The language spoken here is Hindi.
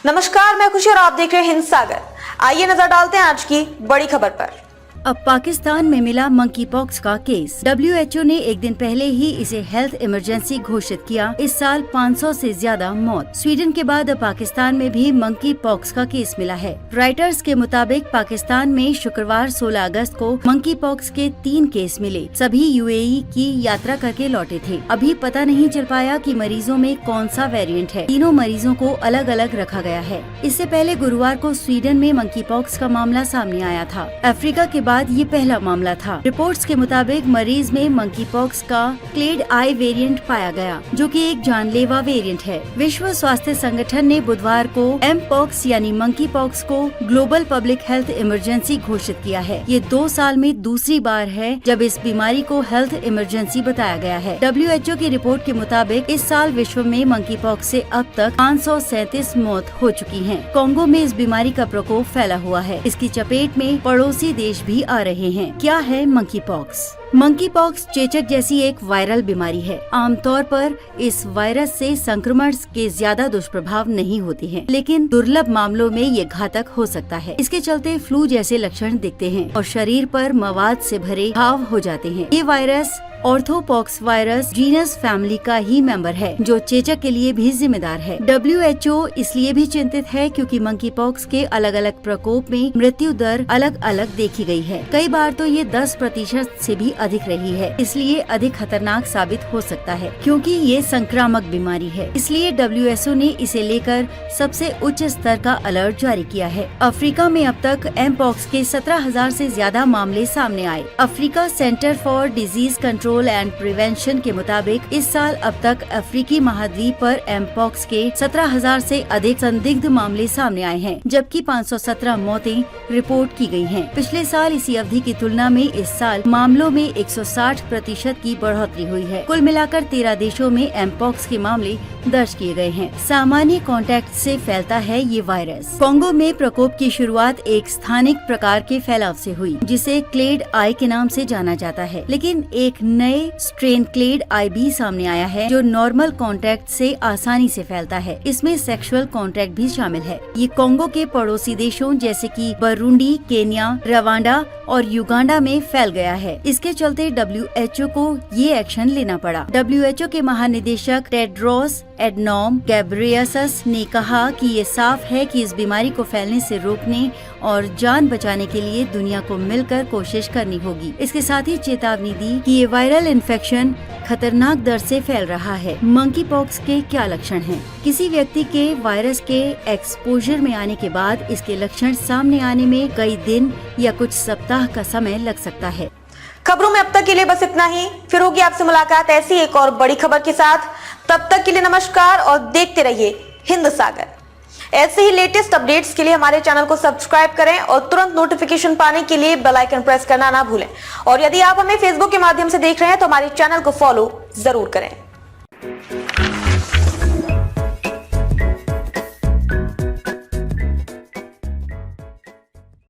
नमस्कार, मैं खुशी और आप देख रहे हैं हिंद सागर। आइए नजर डालते हैं आज की बड़ी खबर पर। अब पाकिस्तान में मिला मंकी पॉक्स का केस। WHO ने एक दिन पहले ही इसे हेल्थ इमरजेंसी घोषित किया। इस साल 500 से ज्यादा मौत। स्वीडन के बाद अब पाकिस्तान में भी मंकी पॉक्स का केस मिला है। राइटर्स के मुताबिक पाकिस्तान में शुक्रवार 16 अगस्त को मंकी पॉक्स के 3 केस मिले। सभी UAE की यात्रा करके लौटे थे। अभी पता नहीं चल पाया कि मरीजों में कौन सा वेरिएंट है। तीनों मरीजों को अलग अलग रखा गया है। इससे पहले गुरुवार को स्वीडन में मंकी पॉक्स का मामला सामने आया था। अफ्रीका के बाद ये पहला मामला था। रिपोर्ट्स के मुताबिक मरीज में मंकी पॉक्स का क्लेड आई वेरिएंट पाया गया, जो कि एक जानलेवा वेरिएंट है। विश्व स्वास्थ्य संगठन ने बुधवार को एम पॉक्स यानी मंकी पॉक्स को ग्लोबल पब्लिक हेल्थ इमरजेंसी घोषित किया है। ये 2 साल में दूसरी बार है जब इस बीमारी को हेल्थ इमरजेंसी बताया गया है। WHO की रिपोर्ट के मुताबिक इस साल विश्व में मंकी पॉक्स से अब तक 537 मौत हो चुकी है। कांगो में इस बीमारी का प्रकोप फैला हुआ है। इसकी चपेट में पड़ोसी देश भी आ रहे हैं। क्या है मंकी पॉक्स? मंकी पॉक्स चेचक जैसी एक वायरल बीमारी है। आमतौर पर इस वायरस से संक्रमण के ज्यादा दुष्प्रभाव नहीं होते हैं, लेकिन दुर्लभ मामलों में ये घातक हो सकता है। इसके चलते फ्लू जैसे लक्षण दिखते हैं और शरीर पर मवाद से भरे घाव हो जाते हैं। ये virus orthopox virus genus family का ही मेंबर है, जो चेचक के लिए भी जिम्मेदार है। WHO इसलिए भी चिंतित है क्योंकि मंकी पॉक्स के अलग अलग प्रकोप में मृत्यु दर अलग अलग देखी गई है। कई बार तो ये 10% से भी अधिक रही है। इसलिए अधिक खतरनाक साबित हो सकता है क्योंकि ये संक्रामक बीमारी है। इसलिए WHO ने इसे लेकर सबसे उच्च स्तर का अलर्ट जारी किया है। अफ्रीका में अब तक एम पॉक्स के 17,000 से ज्यादा मामले सामने आए। Africa centre for disease control and prevention के मुताबिक इस साल अब तक अफ्रीकी महाद्वीप पर एम पॉक्स के 17,000 से अधिक संदिग्ध मामले सामने आए हैं, जबकि 517 मौतें रिपोर्ट की गई हैं। पिछले साल इसी अवधि की तुलना में इस साल मामलों में 160% की बढ़ोतरी हुई है। कुल मिलाकर 13 देशों में एम पॉक्स के मामले दर्ज किए गए हैं। सामान्य कॉन्टैक्ट से फैलता है ये वायरस। कांगो में प्रकोप की शुरुआत एक स्थानिक प्रकार के फैलाव से हुई, जिसे क्लेड आई के नाम से जाना जाता है, लेकिन एक नए स्ट्रेन क्लेड आई भी सामने आया है, जो नॉर्मल कॉन्टैक्ट से आसानी से फैलता है। इसमें सेक्सुअल कॉन्टैक्ट भी शामिल है। ये कांगो के पड़ोसी देशों जैसे कि बुरुंडी, केन्या, रवांडा और युगांडा में फैल गया है। इसके चलते WHO को ये एक्शन लेना पड़ा। WHO के महानिदेशक टेड्रोस एडनॉम गैब्रियसस ने कहा कि ये साफ है कि इस बीमारी को फैलने से रोकने और जान बचाने के लिए दुनिया को मिलकर कोशिश करनी होगी। इसके साथ ही चेतावनी दी कि ये वायरल इन्फेक्शन खतरनाक दर से फैल रहा है। मंकी पॉक्स के क्या लक्षण हैं? किसी व्यक्ति के वायरस के एक्सपोजर में आने के बाद इसके लक्षण सामने आने में कई दिन या कुछ सप्ताह का समय लग सकता है। खबरों में अब तक के लिए बस इतना ही। फिर होगी आपसे मुलाकात ऐसी एक और बड़ी खबर के साथ। तब तक के लिए नमस्कार और देखते रहिए हिंद सागर। ऐसे ही लेटेस्ट अपडेट्स के लिए हमारे चैनल को सब्सक्राइब करें और तुरंत नोटिफिकेशन पाने के लिए बेल आइकन प्रेस करना ना भूलें। और यदि आप हमें फेसबुक के माध्यम से देख रहे हैं तो हमारे चैनल को फॉलो जरूर करें।